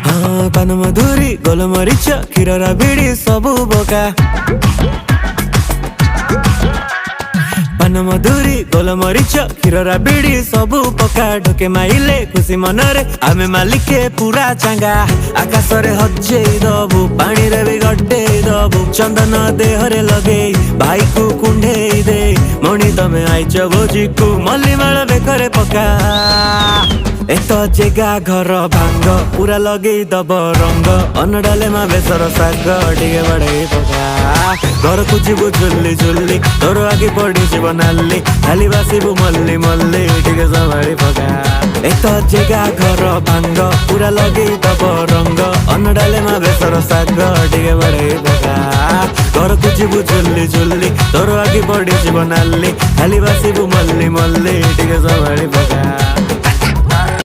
हाँ पान मधुरी गोलमरीच क्षीर बिड़ी सबू बोका पान मधुरी गोलमरीच क्षीर बिड़ी सबू पका ढोके माइले खुशी मनरे आमे मालिके पूरा चांगा आकाश रे हजे दबु पानी रे भी गड्डे दबु चंदन देहरे लगे भाई को कुंडे दे मणि तमे आइच भोजी को मल्ली माल बेकरे पका एत जेगा घर भांग पूरा लगे दब रंग अनडाले मा बेसर साग टिके बड़े पका घर को जीवु झुल्ली झुल्ली तोर आगे पड़ी जीव नाली खाली बासिबु मल्ली मल्ली टिके संभाली पका एत जेगा घर भांग पूरा लगे दब रंग अनडाले मा बेसर साग टिके बड़े पका घर को जीवु झुल्ली झुल्ली तोर आगे पड़ी जीव नाली खाली बासिबु मल्ली मल्ली टिके संभाली पका।